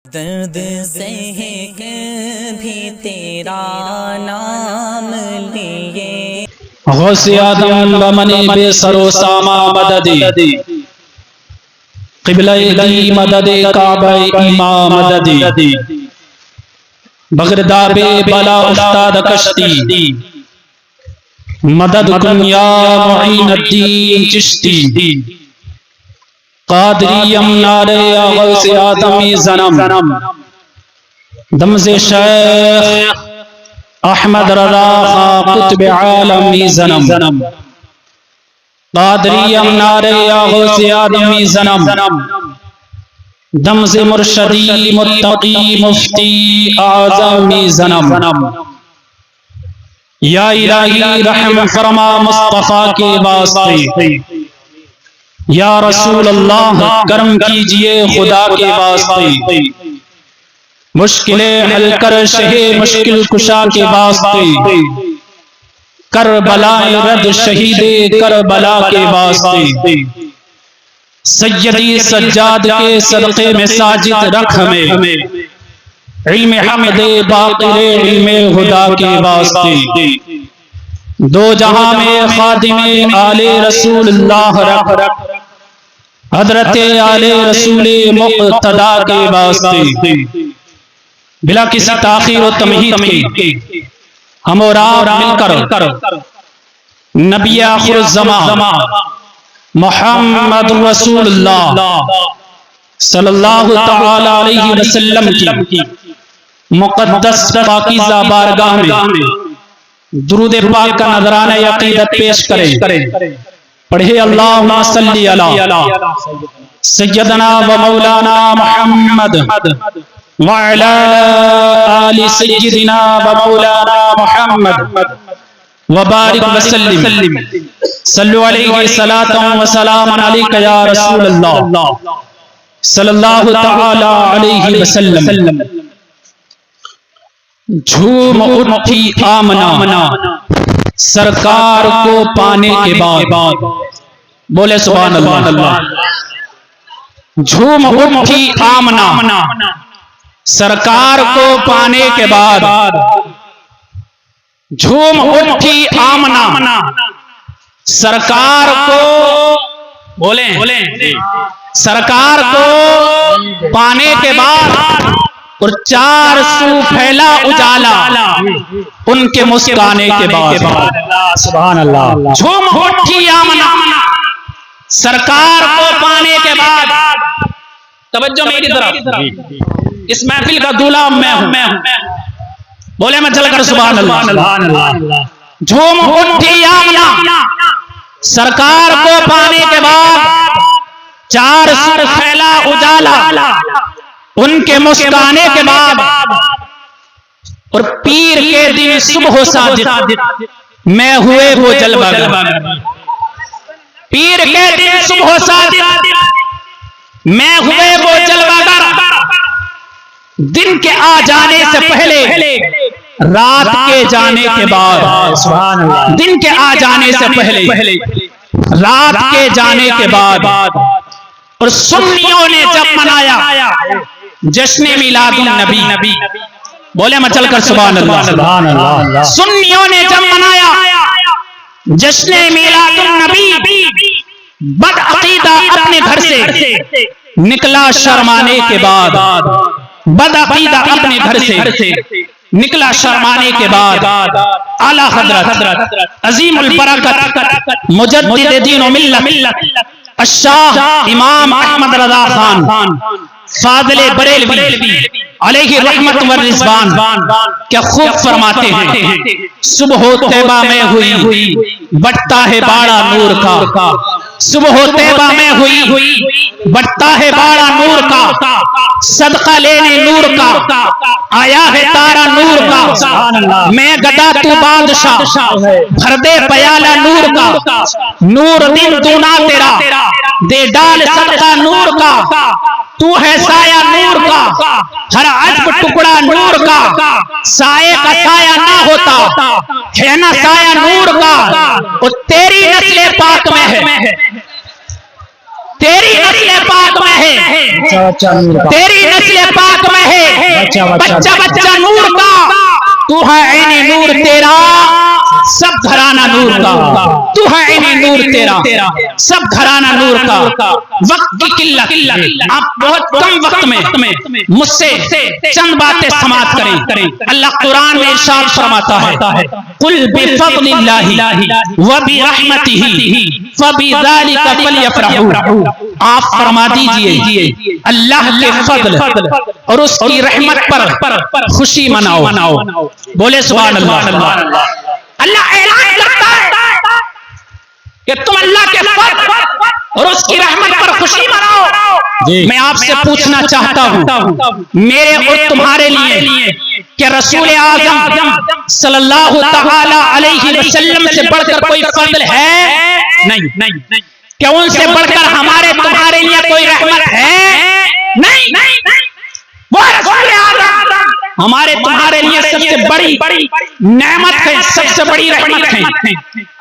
दर्द सह भी तेरा नाम लिए गौसे आदम बमने बेसरो सामा मददी क़िबला दी मददे काबा इमाम मददी बगदाबे बला उस्ताद कश्ती मदद कुन्या मुईनुद्दीन चिश्ती कादरियम नारे गौसे आदमी जन्म दमज़े शेख अहमद रज़ा कुतुब आलमी जन्म कादरियम नारे गौसे आदमी जन्म दमज़े मुर्शदी मुत्तकी मुफ्ती आज़मी जन्म या इलाही रहम फरमा मुस्तफ़ा के वास्ते, या रसूल अल्लाह करम कीजिए खुदा के वास्ते, मुश्किलें हल कर शहे मुश्किल कुशा के वास्ते, करबलाए रद शहीदे करबला के वास्ते, सैयदी सज्जाद के सदक़े में साजिद रख हमें, इल्म हमदे बाक़िरे इल्म हुदा के वास्ते, दो जहां में खादिमे आले रसूलुल्लाह रख हजरत आले रसूल मुक़्तदा के वास्ते, बिला किसी ताख़ीर और तमहीद के हम और आप मिलकर नबी आखिर ज़मां मुहम्मद रसूलुल्लाह सल्लल्लाहु तआला अलैहि वसल्लम की मुक़द्दस पाकीज़ा बारगाह में दुरूद पाक का नजराना अक़ीदत पेश करें। पढ़े अल्लाहुम्मा सल्ली अला सय्यदना व मौलाना मुहम्मद व अला आलि सय्यदिना व मौलाना मुहम्मद व बारिक व सल्लिम सल्लु अलैहि सलातन व सलामन अलैका या रसूलल्लाह सल्लल्लाहु तआला अलैहि वसल्लम। झूम उठी आमना सरकार को पाने के बाद, बोले सुभान अल्लाह। झूम उठी आमना सरकार को पाने के बाद, झूम उठी आमना सरकार को, बोले सरकार को पाने के बाद, और चार सू फैला उजाला उनके मुस्काने के बाद। सुभान अल्लाह। झूम उठी आमना सरकार को पाने के बाद, तवज्जो मेरी तरफ, इस महफिल का दूल्हा मैं हूं, बोले मैं चलकर सुभान अल्लाह। झूम उठी आमना सरकार को पाने के बाद, चार सू फैला उजाला उनके मुस्काने के बाद, और पीर के दिन सुबह साजिद मैं हुए वो जलवागर। पीर के दिन सुबह साजिद मैं हुए वो जलवागर। दिन के आ जाने से पहले रात के जाने के बाद, सुभान अल्लाह। दिन के आ जाने से पहले रात के जाने के बाद, और सुन्नियों ने जब मनाया जश्न मिलादुन नबी, बोले मैं चलकर सुभान अल्लाह। सुन्नियों ने जब मनाया जश्न मिलादुन नबी, बद अकीदा अपने घर से निकला शर्माने के बाद, बद अकीदा अपने घर से निकला शर्माने के बाद, आला हजरत अजीमुल बरकत मुजद्दिद दीन व मिल्लत अशाह इमाम अहमद रज़ा खान फाज़िले बरेलवी अलैहि रहमत व रिज़वान क्या खूब फरमाते हैं। सुबह तैबा में हुई बढ़ता है बाड़ा नूर का, सुबह तैबा में हुई बढ़ता है बाड़ा नूर का, सदका लेने नूर का आया है तारा नूर का, मैं गदा तू बादशाह भर दे पयाला नूर का, नूर दिन दूना तेरा दे डाल सदका नूर का, तू है साया नूर का हर अजब टुकड़ा नूर का, साये का साया ना होता है ना साया नूर का, और तेरी नस्ल पाक में है, तेरी नस्ल पाक में है, तेरी नस्ल पाक में बच्चा बच्चा नूर का, तू है ऐने नूर तेरा, सब घराना नूर का, तू है ऐने नूर तेरा, सब घराना नूर का। वक्त की किल्लत, आप बहुत कम वक्त में मुझसे चंद बातें समाप्त करें। अल्लाह कुरान में इरशाद फरमाता है, कुल बिफज़लिल्लाहि व बिरहमतिही फबिज़ालिका फलयफ़रहू। आप फरमा दीजिए अल्लाह के फज़ल और उसकी रहमत पर खुशी मनाओ। बोले सुभान अल्लाह। अल्लाह ऐलान करता है कि तुम अल्लाह के फज़ल और उसकी रहमत पर खुशी मनाओ। मैं आपसे पूछना चाहता हूँ, मेरे और तुम्हारे लिए कि रसूल आज़म सल्लल्लाहु तआला अलैहि वसल्लम से बढ़कर कोई फज़ल है? नहीं। क्या उनसे बढ़कर हमारे तुम्हारे लिए कोई रहमत है? नहीं। वो रसूल आज़म हमारे तुम्हारे लिए सबसे बड़ी नेमत है, सबसे बड़ी रहमत है।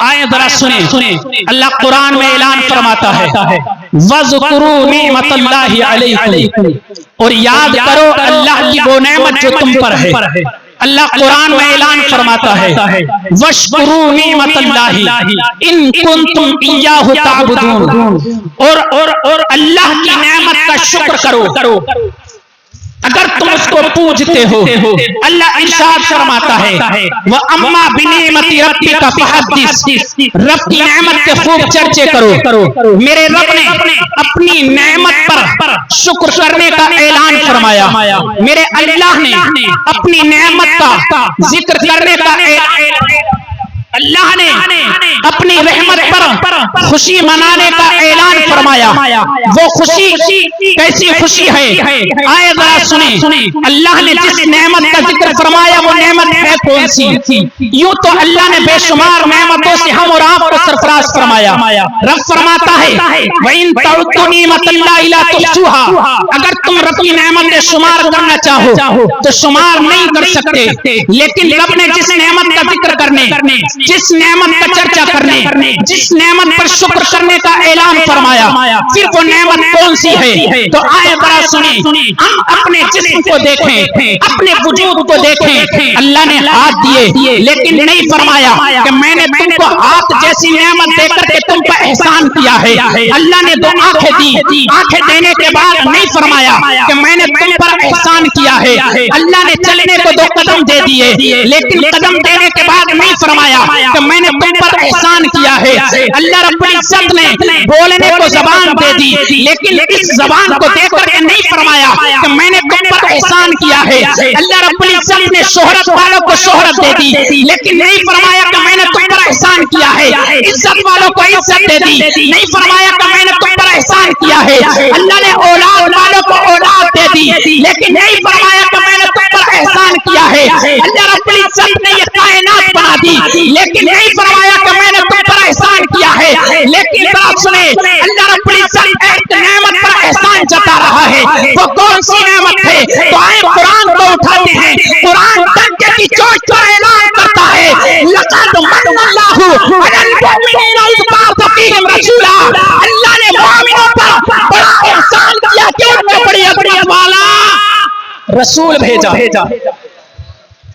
आए जरा सुने, अल्लाह कुरान में ऐलान फरमाता है, वज़कुरू निअमतल्लाहि अलैकुम, और याद करो अल्लाह की वो नेमत जो तुम पर है। अल्लाह कुरान में ऐलान फरमाता है, वश्कुरू निअमतल्लाहि इन कुंतुम इय्याहु ताबुदून, और अल्लाह की नेमत का शुक्र करो अगर तुम उसको पूजते हो। अल्लाह इरशाद फरमाता है, वह अम्मा बिनेमति रब्बिका फहद्दिस, रब की नेमत के खूब चर्चे करो। मेरे रब ने अपनी नेमत पर शुक्र करने का ऐलान फरमाया। मेरे अल्लाह ने अपनी नेमत का जिक्र करने का अल्लाह ने अपनी रहमत पर खुशी मनाने का ऐलान फरमाया। वो खुशी कैसी खुशी है? आए जरा सुने, अल्लाह ने जिस नेमत का जिक्र फरमाया वो नेमत है कौन सी? यूं तो अल्लाह ने बेशुमार नेमतों से हम और आपको सरफराज फरमाया। रब फरमाता है, वइन तउद्दू निअमतल्लाहि ला तुहसूहा, अगर तुम रब की नेमत शुमार करना चाहो तो शुमार नहीं कर सकते। लेकिन रब ने जिस नेमत का जिक्र करने, जिस नेमत का चर्चा करने, जिस नेमत पर शुक्र करने का ऐलान फरमाया, फिर वो नेमत कौन सी है? तो आए बड़ा सुने, हम अपने जिस्म को देखें, अपने वजूद को देखें। अल्लाह ने हाथ दिए लेकिन नहीं फरमाया कि मैंने तुमको हाथ जैसी नेमत देकर के तुम पर एहसान किया है। अल्लाह ने दो आंखें दी, आंखें देने के बाद नहीं फरमाया कि मैंने तुम पर एहसान किया है। अल्लाह ने चलने को दो कदम दे दिए, लेकिन कदम देने के बाद नहीं फरमाया कि मैंने तुम पर एहसान किया है। अल्लाह रब्बुल इज्जत ने बोलने को जबान दे दी, लेकिन इस जबान को देकर के नहीं फरमाया कि मैंने तुम पर एहसान किया है। अल्लाह रब्बुल इज्जत ने शोहरत वालों को शोहरत दे दी, लेकिन नहीं फरमाया कि मैंने तुम पर एहसान किया है। इज्जत वालों को इज्जत दे दी, नहीं फरमाया कि मैंने तुम पर एहसान किया है। अल्लाह ने औलाद वालों को औलाद दे दी, लेकिन नहीं फरमाया कि मैंने तुम पर एहसान किया है। अल्लाह रब्बुल इज्जत ने ये कायनात बना दी, लेकिन नहीं फरमाया कि मैंने तुम पर एहसान किया है। लेकिन बात सुने, अल्लाह रब्बुल इज्जत एक नेमत पर एहसान जता रहा है। वो कौन सी नेमत है? तो आए कुरान को उठाते हैं, कुरान दंगे की चोट का ऐलान करता है, लक़द मन्नल्लाहु अलल मुमिनीना इज़ बअसा फ़ीहिम रसूला। अल्लाह ने मुमिनों पर बड़ा एहसान किया कि उनमें बड़ी अज़मत वाला रसूल भेजा,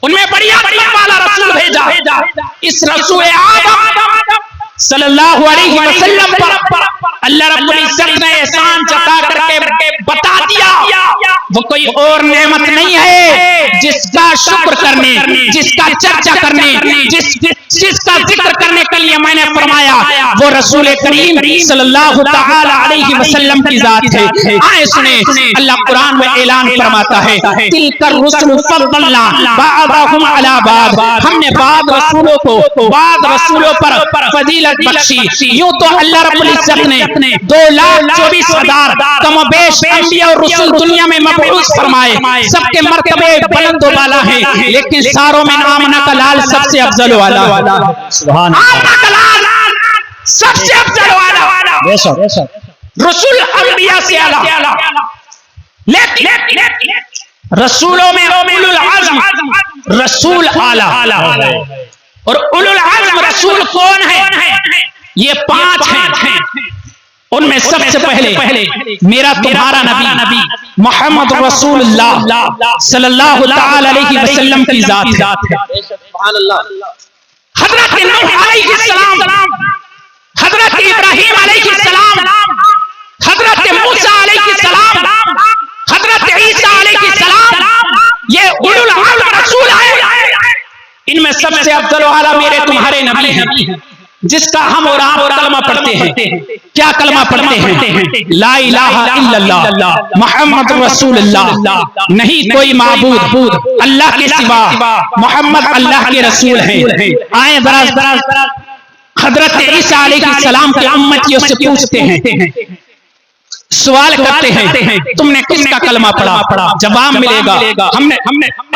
उनमें बड़ी अज़मत वाला रसूल भेजा। इस रसूल आज़म सल्लल्लाहु अलैहि वसल्लम पर अल्लाह रब्बुल इज्जत ने एहसान जता करके बता दिया वो कोई और नेमत नहीं है जिसका शुक्र करने, जिसका चर्चा करने, जिसका जिक्र करने के लिए मैंने फरमाया वो रसूल करीम सल्लल्लाहु तआला अलैहि वसल्लम की जात है। आए सुने, अल्लाह कुरान में ऐलान फरमाता है, तिलकर रुसुल फद्दलना बअदहुम अला बाद, हमने बाद रसूलों पर फजीलत बख्शी। यूं तो अल्लाह रब्बुल इज्जत ने 2,24,000 कमोबेश अंबिया और रसूल दुनिया में मबऊस फरमाए। सबके मर्तबे बुलंद वाला है, लेकिन सारों में आमना का लाल सबसे अफजल वाला, सुभान अल्लाह, सबसे अफजल वाला, रसूल अंबिया से आला। लेकिन रसूलों में उलुल आज़म रसूल आला, और उलुल आज़म रसूल कौन है? ये 5 हैं। उनमें सबसे पहले मेरा तुम्हारा नबी मोहम्मद रसूलुल्लाह सल्लल्लाहु तआला अलैहि वसल्लम की जात है। हजरत नूह अलैहिस्सलाम, हजरत इब्राहीम अलैहिस्सलाम, हजरत मूसा अलैहिस्सलाम, हजरत ईसा अलैहिस्सलाम, ये उलुल अज़्म रसूल है। इनमें सबसे अफजल वाला मेरे तुम्हारे नबी हैं, जिसका हम और आप कलमा पढ़ते हैं। क्या कलमा पढ़ते हैं? ला इलाहा इल्लल्लाह मुहम्मद रसूलुल्लाह, नहीं कोई माबूद अल्लाह के सिवा, मोहम्मद अल्लाह के रसूल हैं। आए जरा हजरत ईसा अलैहिस्सलाम के उम्मतियों से पूछते हैं, सवाल करते हैं, तुमने किसका कलमा पढ़ा? जवाब मिलेगा हमने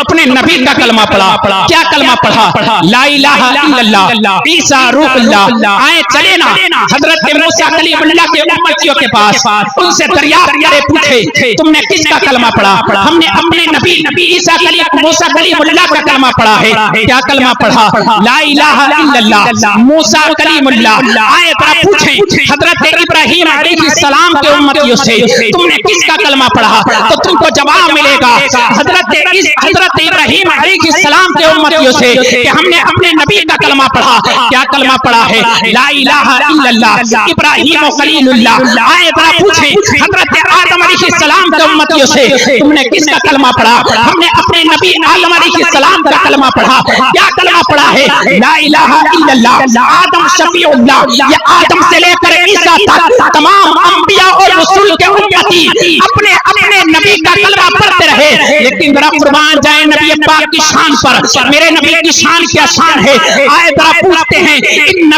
अपने नबी का कलमा पढ़ा। क्या कलमा पढ़ा? ला इलाहा इल्लल्लाह ईसा रूहुल्लाह। आए चले ना हजरत मूसा कलीमुल्लाह के उम्मतियों के पास, उनसे दरियाफ्त करे, पूछे तुमने किसका कलमा पढ़ा? हमने अपने नबी ईसा मूसा कलीमुल्लाह का कलमा पढ़ा है। क्या कलमा पढ़ा? ला इलाहा इल्लल्लाह मूसा कलीमुल्लाह। आए जरा पूछें हजरत इब्राहीम अलैहिस्सलाम के उम्मतियों से तुमने किसका कलमा पढ़ा? तो तुमको जवाब मिलेगा हजरत इब्राहीम अलैहिस्सलाम के उम्मतियों से कि हमने अपने नबी का कलमा पढ़ा। क्या कलमा पढ़ा है? ला इलाहा इल्लल्लाह इब्राहीम खलीलुल्लाह। आए जरा पूछें हजरत आदम अलैहिस्सलाम के उम्मतियों से तुमने किसका कलमा पढ़ा? हमने अपने नबी आदम अलैहिस्सलाम का कलमा पढ़ा। क्या कलमा पढ़ा है? ला इलाहा इल्लल्लाह आदम शफीउल्लाह। ये आदम से लेकर ईसा तक तमाम अंबिया और रसूल के उम्मती अपने अपने नबी का कलमा पढ़ते रहे। लेकिन जरा कुर्बान जाए नबी पाक की शान पर, मेरे नबी की शान क्या शान है। आए जरा पूछते हैं इन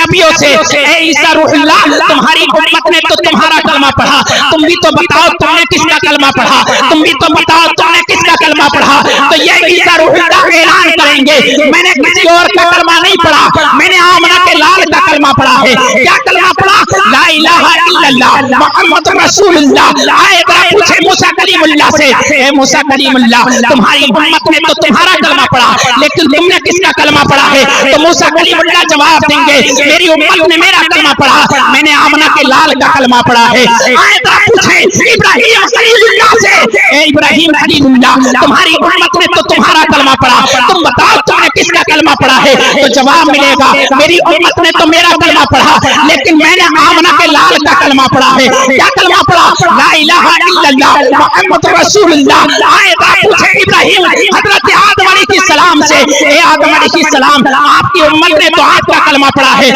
नबियों से, ए ईसा रूहुल्लाह, तुम्हारी उम्मत ने तो तुम्हारा कलमा पढ़ा, तुम भी तो बताओ तुमने किसका कलमा पढ़ा? तुम भी तो बताओ तुमने किसका कलमा पढ़ा? तो ये ईसा रूहुल्लाह ऐलान करेंगे, मैंने किसी और का कलमा नहीं पढ़ा, मैंने आमना के लाल का कलमा पढ़ा है। क्या कलमा पढ़ा? ला इलाहा इल्लल्लाह मुहम्मद रसूलुल्लाह। आए जरा पूछे मूसा कलीमुल्लाह से, ए मूसा कलीमुल्लाह, तुम्हारी उम्मत ने तो तुम्हारा कलमा पढ़ा, लेकिन तुमने किसका कलमा पढ़ा है? तो मूसा कलीमुल्लाह जवाब देंगे, मेरी उम्मत ने मेरा कलमा पढ़ा, मैंने आमना के लाल का कलमा पढ़ा है। आए जरा पूछे इब्राहीम खलीलुल्लाह से, ए इब्राहीम खलीलुल्लाह, तुम्हारी उम्मत ने तो तुम्हारा कलमा पढ़ा, तुम बताओ तुमने किसका कलमा पढ़ा है? तो जवाब मिलेगा, मेरी उम्मत ने तो मेरा कलमा पढ़ा, लेकिन मैंने आमना के लाल का कलमा पढ़ा है। क्या कलमा पढ़ा? ला इलाहा इल्लल्लाह मुहम्मद रसूलुल्लाह। आए जरा पूछे इब्राहीम हजरत आदम अलैहिस्सलाम से, ए आदम अलैहिस्सलाम, आपकी उम्मत ने तो आपका कलमा पढ़ा है,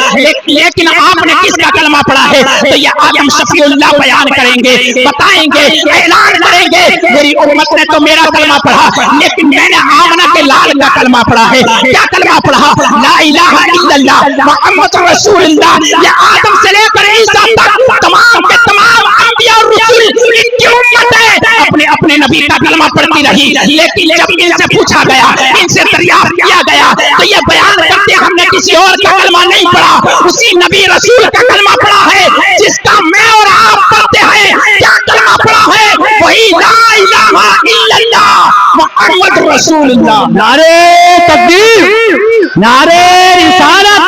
लेकिन आपने किसका कलमा पढ़ा है? तो ये आदम शफीउल्लाह बयान करेंगे, बताएंगे, ऐलान करेंगे, मेरी उम्मत ने तो मेरा कलमा पढ़ा, लेकिन मैंने आमना के लाल का कलमा पढ़ा है। क्या कलमा पढ़ा? ला इलाहा इल्लल्लाह मुहम्मद रसूलुल्लाह। ये आदम से लेकर ईसा तक तमाम के तमाम अंबिया और रसूल इनकी उम्मत है, अपने अपने नबी का कलमा पढ़ती रही। लेकिन जब इनसे पूछा गया, इनसे दरियाफ्त किया गया, तो ये बयान करते हमने किसी और का कलमा नहीं पढ़ा, उसी नबी रसूल का कलमा पढ़ा है जिसका मैं और आप पढ़ते हैं। क्या कलमा पढ़ा है? वही ला इलाहा इल्लल्लाह मुहम्मद रसूलुल्लाह। नारे तकबीर, नारे रिसालत,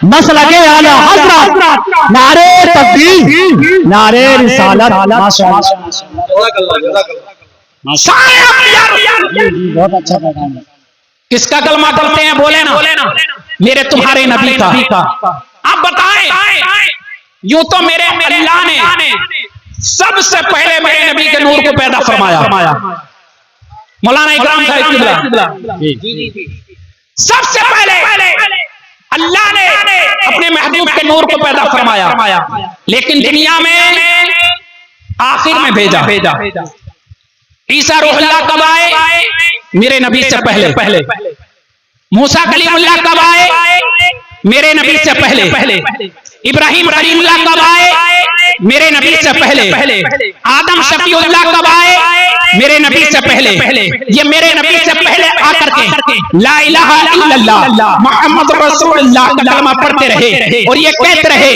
मसलके आला हज़रत, नारे तकबीर, नारे रिसालत। बहुत अच्छा पैगाम है। किसका कलमा पढ़ते हैं? बोले ना मेरे तुम्हारे नबी का। आप बताएं, यूं तो मेरे अल्लाह ने सबसे पहले मेरे नबी के नूर को पैदा फरमाया। मौलाना इकराम साहब किबला, सबसे पहले अल्लाह ने अपने महबूब के नूर को पैदा फरमाया, लेकिन दुनिया में आखिर में भेजा। ईसा रूहुल्लाह कब आए? मेरे नबी से पहले। मूसा कलीमुल्लाह कब आए? मेरे नबी से पहले। इब्राहीम खलीलुल्लाह कब आए? मेरे नबी से पहले। आदम शफीउल्लाह कब आए? मेरे नबी से पहले। ये मेरे नबी से पहले आकर के ला इलाहा इल्लल्लाह मुहम्मद रसूलुल्लाह का कलमा पढ़ते रहे और ये कहते रहे,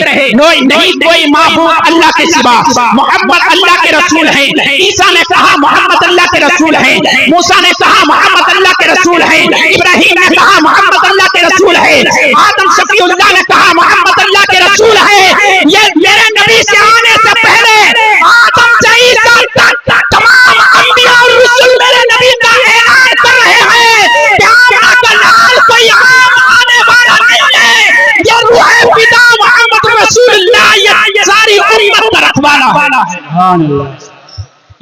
नहीं कोई माबूद अल्लाह के सिवा, मोहम्मद अल्लाह के रसूल हैं। ईसा ने कहा मोहम्मद अल्लाह के रसूल हैं, मूसा ने कहा मोहम्मद अल्लाह के रसूल हैं, इब्राहीम ने कहा मोहम्मद अल्लाह के रसूल हैं, आदम शफीउल्लाह ने कहा मोहम्मद अल्लाह के रसूल हैं। ये मेरे नबी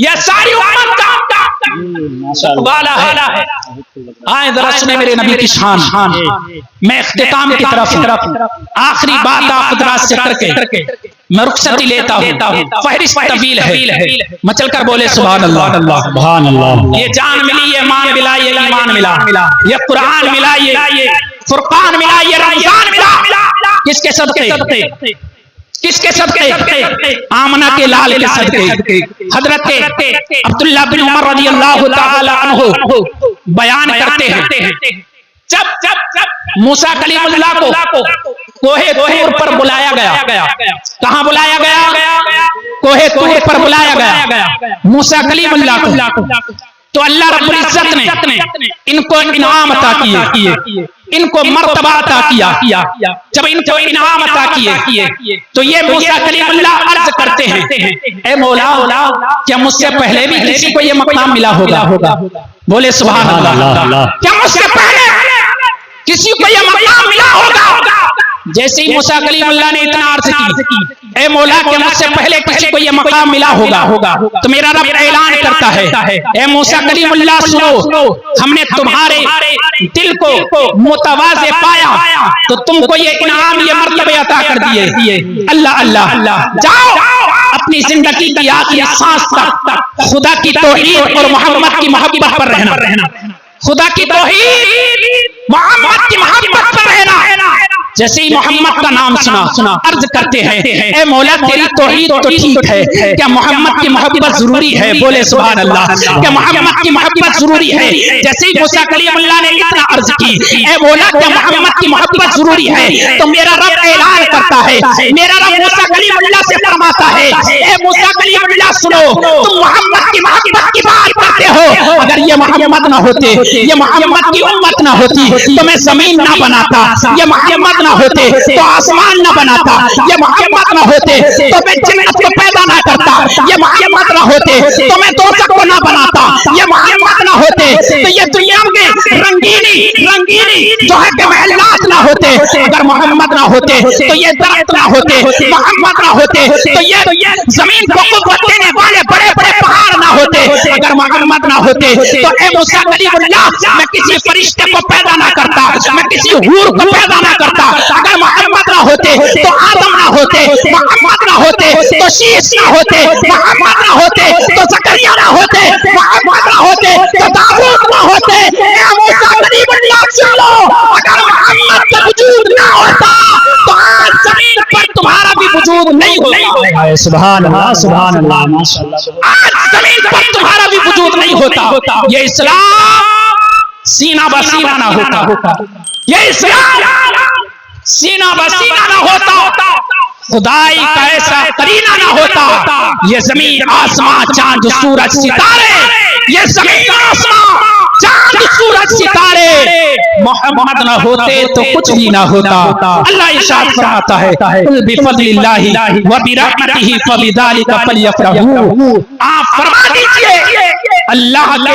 यह सारी उम्मत का वाला है। आए जरा सुने मेरे नबी की शान। मैं इख्तिताम की तरफ आखिरी बात आप हज़रात से करके मैं रुखसती लेता हूँ। फहरिस्त तवील है, मचल कर बोले सुभान अल्लाह। सुभान अल्लाह। ये जान मिली, ये मान मिला, ये ईमान मिला, ये कुरान मिला, ये फुरकान मिला, ये रमजान मिला। किसके सदक़े? किसके सदक़े? आमना के लाल के सदक़े। हजरत अब्दुल्लाह बिन उमर रज़ी अल्लाह तआला अन्हु बयान करते हैं, जब मूसा कलीमुल्लाह को कोहे तूर पर बुलाया गया। कहां बुलाया गया? कोहे तूर पर बुलाया गया मूसा कलीमुल्लाह को। तो अल्लाह रब्बुल इज्जत ने इनको इनाम अता किए, इनको मर्तबा अता किया। जब इनको इनाम अता किए तो ये मूसा कलीमुल्लाह अर्ज करते हैं, ए मौला, क्या मुझसे पहले भी किसी को ये मकाम मिला होगा? बोले सुभान अल्लाह। क्या मुझसे पहले किसी को ये मकाम मिला होगा? जैसे ही मूसा कलीमुल्लाह ने इतना अर्ज की, ए मौला, क्या मुझसे पहले किसी को ये मकाम मिला होगा? तो मेरा रब ऐलान करता है, ए मूसा कलीमुल्लाह सुनो, हमने तुम्हारे दिल को मुतवाज़े पाया तो तुमको ये इनाम, ये मर्तबे अता कर दिए। अल्लाह अल्लाह। जाओ अपनी जिंदगी की आखिरी सांस तक खुदा की तौहीद और मोहम्मद की मोहब्बत पर रहना। खुदा की तौहीद, मोहम्मद की मोहब्बत पर रहना। जैसे ही मोहम्मद का नाम सुना अर्ज करते हैं, ए मौला, तेरी तौहीद तो ठीक है, क्या मोहम्मद की मोहब्बत जरूरी है? बोले सुभान अल्लाह। क्या मोहम्मद की मोहब्बत जरूरी है? जैसे ही मूसा कलीमुल्लाह ने इतना अर्ज की, ए मौला, क्या मोहम्मद की मोहब्बत जरूरी है? तो मेरा रब ऐलान करता है, मेरा रब मूसा कलीमुल्लाह से फरमाता है, ए मूसा कलीमुल्लाह सुनो, तुम मोहम्मद की मोहब्बत की बात करते हो। अगर ये मोहम्मद ना होते, ये मोहम्मद की उम्मत ना होती तो मैं जमीन ना बनाता। ये मोहम्मद ना होते तो आसमान ना बनाता। ये मोहम्मद ना होते तो मैं जन्नत को पैदा ना करता। ये मोहम्मद ना होते तो मैं दोज़ख को ना बनाता। ये मोहम्मद ना होते तो ये दुनिया में रंगीनी जो है कि महलात ना होते। अगर मोहम्मद ना होते तो ये दरख्त ना होते। मोहम्मद ना होते तो ये जमीन को कुव्वत देने वाले बड़े बड़े पहाड़ ना होते। अगर मोहम्मद ना होते तो ए मूसा कलीमुल्लाह, मैं किसी फरिश्ते को पैदा ना करता, मैं किसी हूर को पैदा ना करता। अगर मोहम्मद ना होते तो आदम ना होते, मोहम्मद ना होते तो शीश ना होते, मोहम्मद ना होते तो ज़करिया ना होते, मोहम्मद ना होते तो दाऊद ना होते। ए मूसा कलीमुल्लाह सुनो, अगर मोहम्मद का वजूद ना होता तो आज जमीन पर तुम्हारा भी वजूद नहीं होता। सुभान अल्लाह, सुभान अल्लाह, माशाअल्लाह। आज जमीन पर तुम्हारा भी वजूद नहीं होता। ये इस्लाम सीना बसीना ना होता, ये इस्लाम सीना बसीना ना होता, खुदाई का ऐसा करीना ना होता। ये जमीन आसमां चांद सूरज सितारे, ये जमीन आसमां चांद सूरज सितारे मोहम्मद ना होते तो कुछ भी ना होता। अल्लाह इरशाद फरमाता है, कुल बिफज़लिल्लाहि व बिरहमतिही फबिज़ालिका फलयफ़रहू। आप फरमा दीजिए, अल्लाह के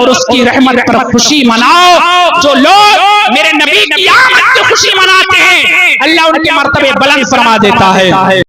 और उसकी रहमत पर खुशी मनाओ। जो लोग मेरे नबी की आमद की खुशी मनाते हैं, अल्लाह उनके मर्तबे बुलंद फरमा देता है।